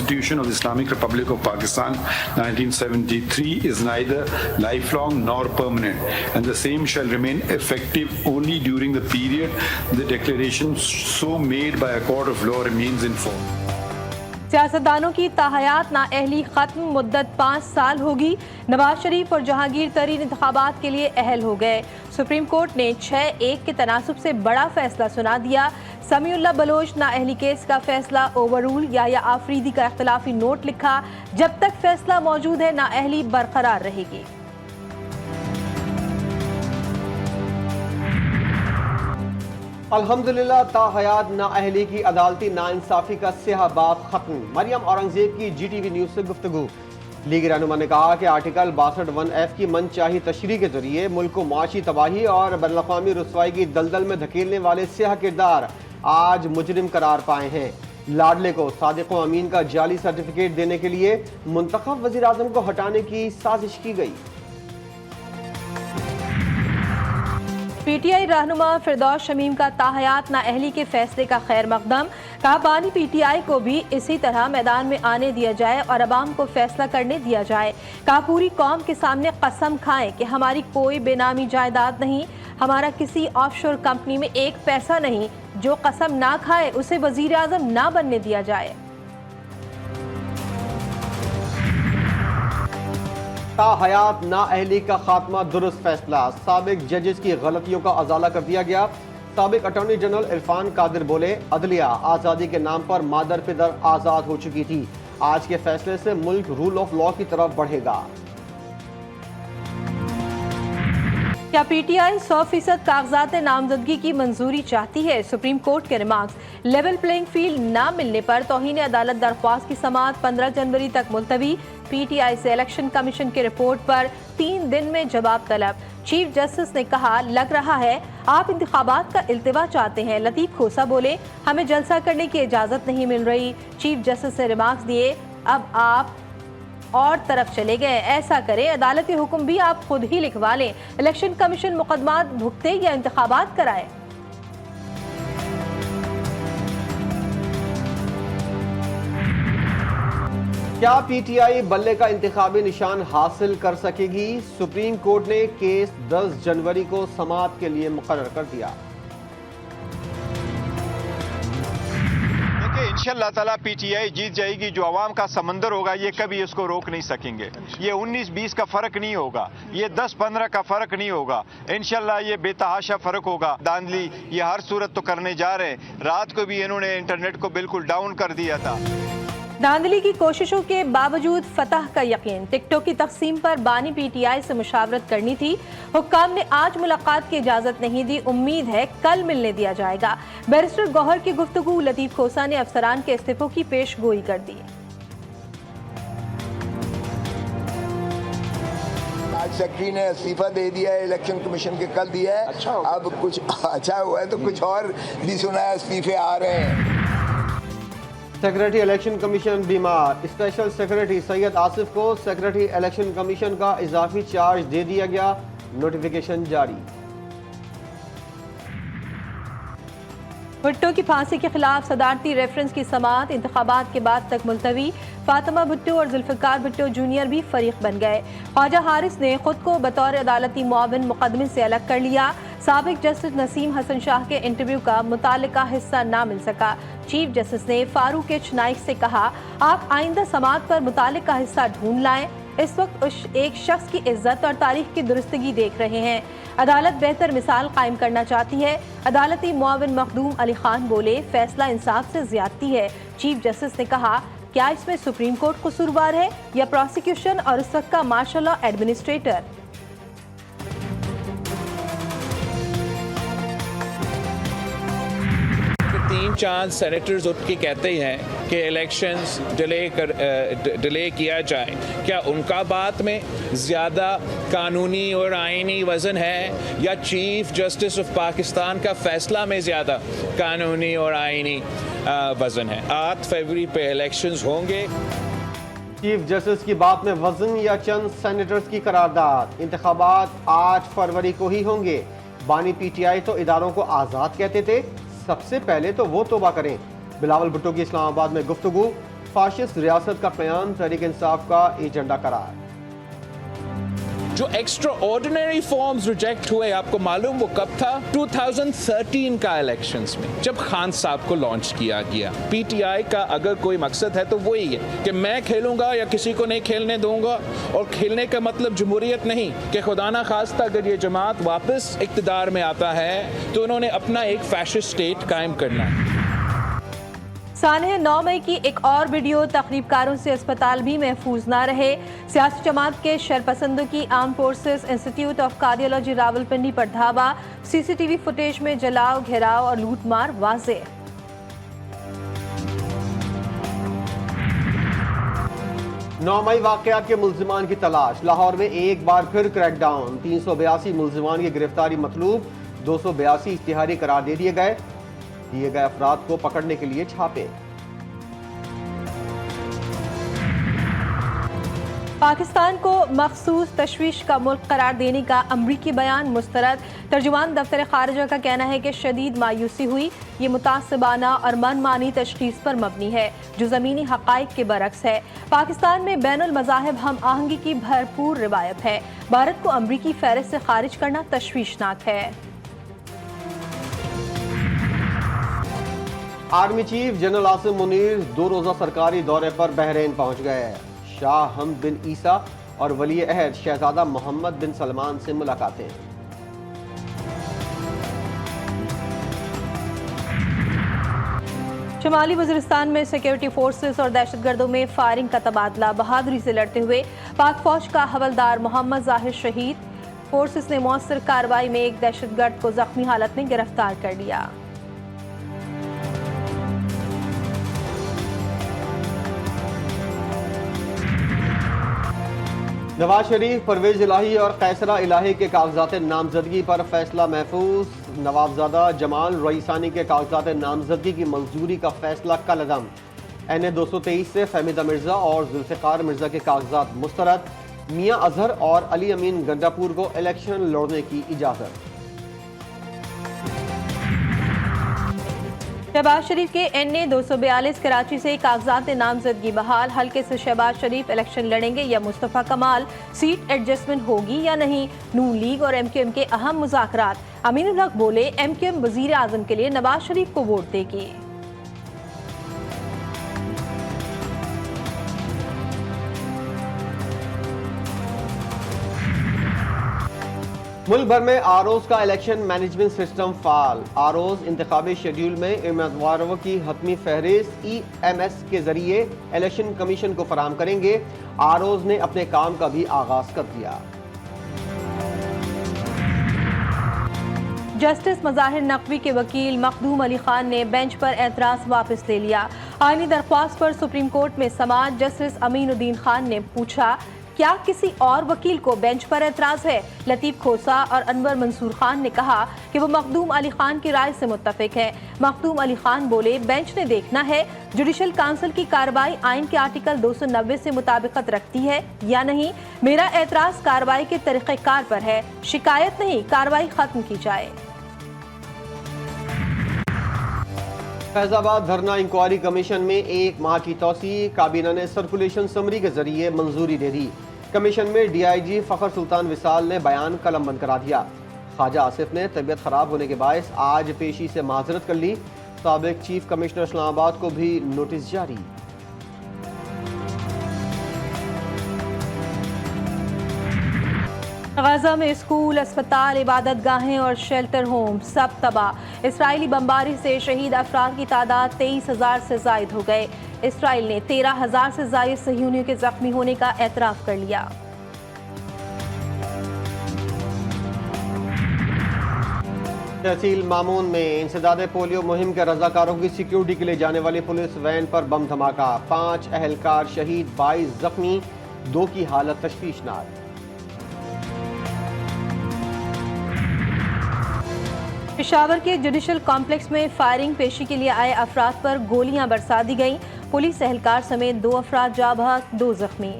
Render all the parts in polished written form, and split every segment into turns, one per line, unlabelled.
Constitution of the Islamic Republic of Pakistan 1973 is neither lifelong nor permanent, and the same shall remain effective only during the period the declaration so made by a court of law remains in force.
सियासतदानों की ताहयात नाअहली खत्म, मुद्दत 5 साल होगी। नवाज शरीफ और जहांगीर तरीन इंतखाबात के लिए अहल हो गए। सुप्रीम कोर्ट ने 6-1 के तनासुब से बड़ा फैसला सुना दिया। समीउल्लाह बलोच नाअहली केस का फैसला ओवररूल। या आफरीदी का इख्तिलाफी नोट लिखा, जब तक फैसला मौजूद है नाअहली बरकरार रहेगी।
अल्हम्दुलिल्लाह ताहयात नाअहली की अदालती नाइंसाफी का स्याह बाब खत्म। मरियम औरंगजेब की GTV न्यूज से गुफ्तगू। लीग रहनुमा ने कहा कि आर्टिकल 62(1)F की मनचाही तशरीह के जरिए मुल्क को माशी तबाही और बैनुल-अक़वामी रुसवाई की दलदल में धकेलने वाले स्याह किरदार आज मुजरिम करार पाए हैं। लाडले को सादिक व अमीन का जाली सर्टिफिकेट देने के लिए मुंतखब वज़ीर आज़म को हटाने की साजिश की गई।
PTI रहनुमा फिरदौस शमीम का ताहयात नाअहली के फैसले का खैर मकदम। कहा बानी PTI को भी इसी तरह मैदान में आने दिया जाए और अवाम को फैसला करने दिया जाए। कहा पूरी कौम के सामने कसम खाएं कि हमारी कोई बेनामी जायदाद नहीं, हमारा किसी ऑफशोर कंपनी में एक पैसा नहीं। जो कसम ना खाए उसे वजीर आज़म ना बनने दिया जाए।
ताहयात नाअहली का खात्मा दुरुस्त फैसला। साबिक जजेस की गलतियों का अजाला कर दिया गया। साबिक अटॉर्नी जनरल इरफान कादिर बोले, अदलिया आज़ादी के नाम पर मादर पिदर आज़ाद हो चुकी थी। आज के फैसले से मुल्क रूल ऑफ लॉ की तरफ बढ़ेगा।
क्या PTI 100% कागजात नामजदगी की मंजूरी चाहती है? सुप्रीम कोर्ट के रिमार्क्स। लेवल प्लेइंग फील्ड ना मिलने पर तौहीन अदालत दरख्वास्त की समाअत 15 जनवरी तक मुलतवी। PTI से इलेक्शन कमीशन की रिपोर्ट पर 3 दिन में जवाब तलब। चीफ जस्टिस ने कहा, लग रहा है आप इंतखाबात का इल्तिवा चाहते हैं। लतीफ खोसा बोले, हमें जलसा करने की इजाज़त नहीं मिल रही। चीफ जस्टिस ने रिमार्क्स दिए, अब आप और तरफ चले गए। ऐसा करें, अदालती हुक्म भी आप खुद ही लिखवा लें। इलेक्शन कमीशन मुकदमात भुगते या इंतखाबात कराए।
क्या PTI बल्ले का इंतखाबी निशान हासिल कर सकेगी? सुप्रीम कोर्ट ने केस 10 जनवरी को समाअत के लिए मुकर्रर कर दिया।
इंशाअल्लाह ताला PTI जीत जाएगी। जो अवाम का समंदर होगा ये कभी इसको रोक नहीं सकेंगे। ये 19-20 का फर्क नहीं होगा, ये 10-15 का फर्क नहीं होगा। इंशाअल्लाह ये बेतहाशा फर्क होगा। धांधली ये हर सूरत तो करने जा रहे हैं। रात को भी इन्होंने इंटरनेट को बिल्कुल डाउन कर दिया था।
धांधली की कोशिशों के बावजूद फतह का यकीन। टिकटॉक की तकसीम पर बानी PTI से मुशावरत करनी थी। हुक्काम ने आज मुलाकात की इजाजत नहीं दी। उम्मीद है कल मिलने दिया जाएगा। बैरिस्टर गौहर की गुफ्तगू। लतीफ खोसा ने अफसरान के इस्तीफों की पेश गोई कर दी।
आज सेक्रेटरी ने इस्तीफा दे दिया है, इलेक्शन कमीशन के कल दिया है। अच्छा, अब कुछ अच्छा हुआ है तो कुछ और भी सुना है, इस्तीफे आ रहे हैं।
सेक्रेटरी इलेक्शन कमीशन बीमार। स्पेशल सेक्रेटरी सैयद आसिफ को सेक्रेटरी इलेक्शन कमीशन का इजाफी चार्ज दे दिया गया। नोटिफिकेशन जारी।
भुट्टो की फांसी के खिलाफ सदारती रेफरेंस की समाअत इंतखाबात के बाद तक मुलतवी। फातिमा भुट्टो और जुल्फिकार भुट्टो जूनियर भी फरीक बन गए। ख्वाजा हारिस ने खुद को बतौर अदालती मुआविन मुकदमे से अलग कर लिया। साबिक जस्टिस नसीम हसन शाह के इंटरव्यू का मुतालिका हिस्सा ना मिल सका। चीफ जस्टिस ने फारूक एच नाइक से कहा, आप आइंदा समाअत पर मुतालिका हिस्सा ढूंढ लाएं। इस वक्त उस एक शख्स की इज्जत और तारीख की दुरुस्तगी देख रहे हैं। अदालत बेहतर मिसाल कायम करना चाहती है। अदालती मुआविन मखदूम अली खान बोले, फैसला इंसाफ से ज्यादती है। चीफ जस्टिस ने कहा, क्या इसमें सुप्रीम कोर्ट कसूरवार है या प्रोसिक्यूशन और इस वक्त का मार्शल लॉ एडमिनिस्ट्रेटर?
तीन चार सेनेटर्स उठ के कहते हैं कि इलेक्शंस डिले किया जाए। क्या उनका बात में ज़्यादा कानूनी और आईनी वज़न है या चीफ जस्टिस ऑफ पाकिस्तान का फैसला में ज़्यादा कानूनी और आईनी वज़न है? 8 फरवरी पे इलेक्शंस होंगे।
चीफ जस्टिस की बात में वज़न या चंद सेनेटर्स की करारदाद? इंतखाबात 8 फरवरी को ही होंगे। बानी PTI तो इदारों को आज़ाद कहते थे, सबसे पहले तो वो तोबा करें। बिलावल भुट्टो की इस्लामाबाद में गुफ्तगू। फाशिस्ट रियासत का क़याम तहरीक इंसाफ का एजेंडा करार।
जो एक्स्ट्रा ऑर्डिनरी फॉर्म्स रिजेक्ट हुए, आपको मालूम वो कब था? 2013 का इलेक्शंस में, जब खान साहब को लॉन्च किया गया। पीटीआई का अगर कोई मकसद है तो वही है कि मैं खेलूंगा या किसी को नहीं खेलने दूंगा, और खेलने का मतलब जमहूरियत नहीं कि खुदा ना खास्ता अगर ये जमात वापस इक़्तिदार में आता है तो उन्होंने अपना एक फैशिस्ट स्टेट कायम करना है।
सानह 9 मई की एक और वीडियो, तकरीबकारों से अस्पताल भी महफूज ना रहे। सियासी जमात के शरपसंदों की arm forces institute of cardiology Rawalpindi पर धावा। सीसीटीवी फुटेज में जलाव, घेराव और लूटमार वाज़े।
9 मई वाक़यात के मुल्ज़िमान की तलाश। लाहौर में एक बार फिर क्रैकडाउन। 382 मुल्ज़िमान की गिरफ्तारी मतलूब। 282 इश्तिहारी करार दे दिए गए अफराद को पकड़ने के लिए छापे।
पाकिस्तान को मखसूस तशवीश का मुल्क करार देने का अमरीकी बयान मुस्तरद। तर्जुमान दफ्तर खारिजा का कहना है कि शदीद मायूसी हुई। ये मुतासिबाना और मनमानी तशखीस पर मबनी है जो ज़मीनी हक़ाइक़ के बरक्स है। पाकिस्तान में बैनुल मज़ाहिब हम आहंगी की भरपूर रिवायत है। भारत को अमरीकी फ़हरिस्त से खारिज करना तशवीशनाक है।
Army chief general Asim Munir 2 रोज़ा सरकारी दौरे पर बहरीन पहुंच गए। शाह हमद बिन ईसा और वली अहद शहजादा मोहम्मद बिन सलमान से मुलाकातें।
शुमाली वज़ीरिस्तान में सिक्योरिटी फोर्सेस और दहशतगर्दों में फायरिंग का तबादला। बहादुरी से लड़ते हुए पाक फौज का हवलदार मोहम्मद जाहिर शहीद। फोर्सेस ने मौसर कार्रवाई में एक दहशतगर्द को जख्मी हालत में गिरफ्तार कर लिया।
नवाज शरीफ, परवेज इलाही और कैसरा इलाही के कागजात नामजदगी पर फैसला महफूज। नवाबजादा जमाल रईसानी के कागजात नामजदगी की मंजूरी का फैसला कलअदम। NA 223 से फहमीदा मिर्जा और जुल्फ़िकार मिर्जा के कागजात मुस्तरद। मियां अजहर और अली अमीन गंडापुर को इलेक्शन लड़ने की इजाजत।
शहबाज शरीफ के NA 242 कराची से कागजात नामजदगी बहाल। हल्के से शहबाज शरीफ इलेक्शन लड़ेंगे या मुस्तफ़ा कमाल? सीट एडजस्टमेंट होगी या नहीं? नून लीग और MQM के अहम मुज़ाकरात। अमीनुल हक बोले MQM वज़ीर आज़म के लिए नवाज शरीफ को वोट देगी।
मुल्क भर में आरओज़ का इलेक्शन मैनेजमेंट सिस्टम फाल। आरओज़ इंतखाबी शेड्यूल में उम्मीदवारों की हतमी फहरिस्त EMS के जरिए इलेक्शन कमीशन को फराहम करेंगे। आरओज़ ने अपने काम का भी आगाज कर दिया।
जस्टिस मज़ाहिर नकवी के वकील मखदूम अली खान ने बेंच पर एतराज़ वापस ले लिया। आईनी दरख्वास्त पर सुप्रीम कोर्ट में समाअत। जस्टिस अमीनुद्दीन खान ने पूछा, क्या किसी और वकील को बेंच पर एतराज़ है? लतीफ़ खोसा और अनवर मंसूर खान ने कहा कि वो मखदूम अली खान की राय से मुत्तफिक है। मखदूम अली खान बोले, बेंच ने देखना है जुडिशल काउंसिल की कार्रवाई आइन के आर्टिकल 290 से मुताबिकत रखती है या नहीं। मेरा एतराज़ कार्रवाई के तरीक़ेकार पर है, शिकायत नहीं, कार्रवाई खत्म की जाए।
फैजाबाद धरना इंक्वायरी कमीशन में 1 माह की तोसी। काबीना ने सर्कुलेशन समरी के जरिए मंजूरी दे दी। कमीशन में DIG फ़खर सुल्तान विसाल ने बयान कलमबंद करा दिया। ख्वाजा आसिफ ने तबीयत खराब होने के बायस आज पेशी से माजरत कर ली। साबिक चीफ कमिश्नर इस्लामाबाद को भी नोटिस जारी।
गाजा में स्कूल, अस्पताल, इबादत गाहें और शेल्टर होम सब तबाह। इसराइली बमबारी से शहीद अफराद की तादाद 23,000 से जायद हो गए। इसराइल ने 13,000 से जायद सहूनियों के जख्मी होने का एतराफ़ कर लिया।
तहसील मामून में इंसदाद पोलियो मुहिम के रजाकारों की सिक्योरिटी के लिए जाने वाली पुलिस वैन पर बम धमाका। 5 अहलकार शहीद, 22 जख्मी, 2 की हालत तशवीशनाक।
पेशावर के जुडिशल कॉम्प्लेक्स में फायरिंग पेशी के लिए आए अफराद पर गोलियां बरसा दी गईं। पुलिस एहलकार समेत 2 अफराद जाँ बहक, 2 जख्मी।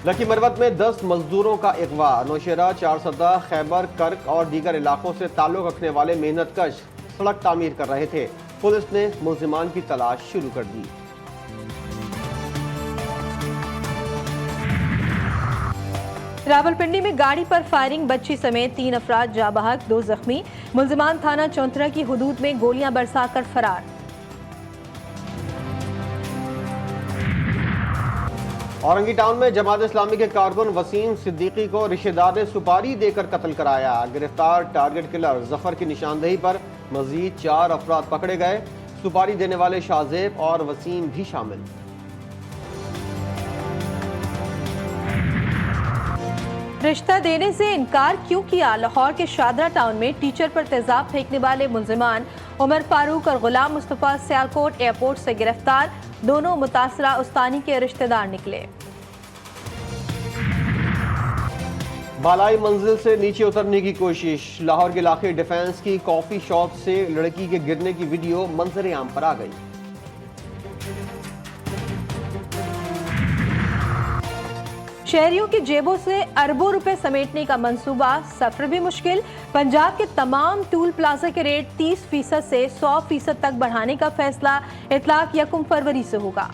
लकी मरवत में 10 मजदूरों का अगवा। नौशेरा, चारसदा, खैबर, कर्क और दीगर इलाकों से ताल्लुक रखने वाले मेहनतकश सड़क तामीर कर रहे थे। पुलिस ने मुल्जिमान की तलाश शुरू कर दी।
रावलपिंडी में गाड़ी पर फायरिंग, बच्ची समेत 3 अफराद जा बहक, 2 जख्मी। मुल्जिमान थाना चौंतरा की हुदूद में गोलियां बरसाकर फरार।
औरंगी टाउन में जमात इस्लामी के कारकुन वसीम सिद्दीकी को रिश्तेदार ने सुपारी देकर कत्ल कराया। गिरफ्तार टारगेट किलर जफर की निशानदेही पर मजीद 4 अफराद पकड़े गए। सुपारी देने वाले शाहजेब और वसीम भी शामिल।
रिश्ता देने से इनकार क्यों किया? लाहौर के शादरा टाउन में टीचर पर तेजाब फेंकने वाले मुल्जिमान उमर फारूक और गुलाम मुस्तफ़ा सियालकोट एयरपोर्ट से गिरफ्तार। दोनों मुतासरा उस्तानी के रिश्तेदार निकले।
बालाई मंजिल से नीचे उतरने की कोशिश। लाहौर के इलाके डिफेंस की कॉफी शॉप से लड़की के गिरने की वीडियो मंजर आम पर आ गई।
शहरियों की जेबों से अरबों रुपए समेटने का मंसूबा, सफर भी मुश्किल। पंजाब के तमाम टूल प्लाजा के रेट 30% से 100% तक बढ़ाने का फैसला। इतलाक 1 फरवरी से होगा।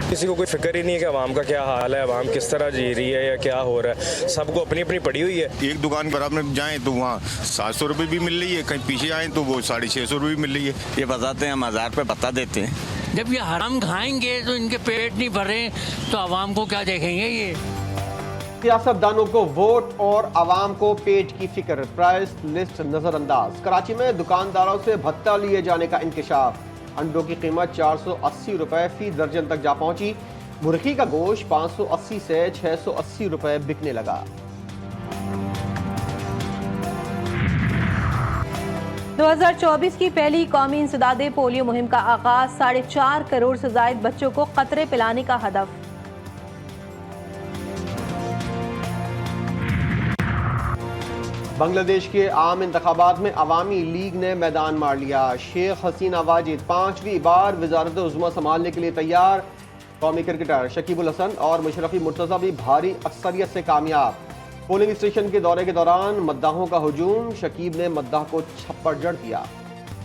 किसी को कोई फिक्र ही नहीं है कि आवाम का क्या हाल है, आवाम किस तरह जी रही है या क्या हो रहा है। सबको अपनी अपनी पड़ी हुई है।
एक दुकान पर आपने जाएं तो वहाँ 700 रुपये भी मिल रही है, कहीं पीछे आए तो वो 650 रुपये भी मिल रही है।
ये बताते हैं हम 1000 रुपये बता देते हैं।
जब ये हराम खाएंगे तो इनके पेट नहीं भरे तो आवाम को क्या देखेंगे ये।
सियासतदानों को वोट और आवाम को पेट की फिक्र। प्राइस लिस्ट नजरअंदाज। कराची में दुकानदारों से भत्ता लिए जाने का इंकशाफ। अंडों की कीमत 480 रुपए फी दर्जन तक जा पहुंची। मुर्गी का गोश्त 580 से 680 रुपए बिकने लगा।
दो 2024 की पहली कौमी इंसदादे पोलियो मुहिम का आगाज। 4.5 करोड़ से जायद बच्चों को कतरे पिलाने का हदफ।
बांग्लादेश के आम इंतखाबात में अवामी लीग ने मैदान मार लिया। शेख हसीना वाजिद 5वीं बार वजारत उज़्मा संभालने के लिए तैयार। कौमी क्रिकेटर शकीबुल हसन और मुशर्रफी मुर्तज़ा भी भारी अक्सरियत से कामयाब। पोलिंग स्टेशन के दौरे के दौरान मद्दाहों का हुजूम। शकीब ने मद्दाह को छप्पर जड़ दिया।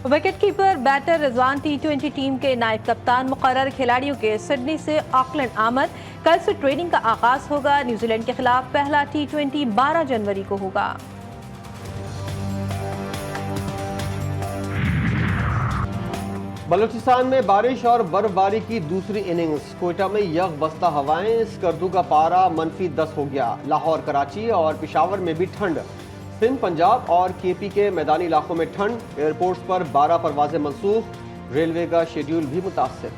Wicket keeper batter Rizwan T20 team के नायब कप्तान मुकर्रर। खिलाड़ियों के सिडनी से ऑकलैंड आमद। कल से ट्रेनिंग का आगाज होगा। न्यूजीलैंड के खिलाफ पहला T20 12 जनवरी को होगा।
बलूचिस्तान में बारिश और बर्फबारी की दूसरी इनिंग्स। कोयटा में यख बस्ता हवाएं। स्कर्दू का पारा -10 हो गया। लाहौर, कराची और पेशावर में भी ठंड। सिंध, पंजाब और KP के मैदानी इलाकों में ठंड। एयरपोर्ट्स पर 12 परवाजें मनसूख। रेलवे का शेड्यूल भी मुतासिर।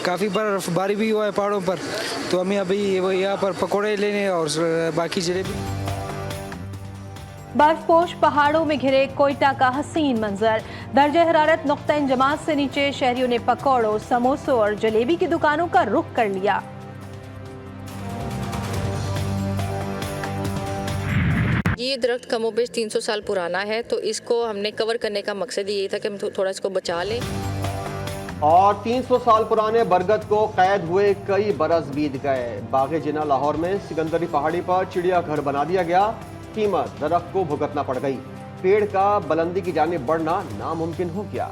काफ़ी बर्फबारी भी हुआ है पहाड़ों पर, तो हमें अभी यहाँ पर पकौड़े लेने और बाकी जलेबी।
बर्फपोश पहाड़ों में घिरे कोयटा का हसीन मंजर। दर्जा हरारत नुक्ता इंजमात से नीचे। शहरियों ने पकौड़ों, समोसों और जलेबी की दुकानों का रुख कर लिया।
ये दरख्त कमोबेश 300 साल पुराना है, तो इसको हमने कवर करने का मकसद यही था कि हम थोड़ा इसको बचा लें।
और 300 साल पुराने बरगद को कैद हुए कई बरस बीत गए। बागे जिना लाहौर में सिकंदरी पहाड़ी पर चिड़ियाघर बना दिया गया। कीमत दरख्त को भुगतना पड़ गई। पेड़ का बुलंदी की जानिब बढ़ना नामुमकिन हो गया।